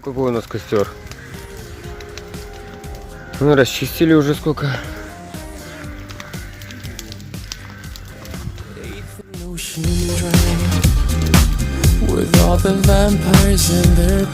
какой у нас костер. Мы расчистили уже сколько. With all the vampires in their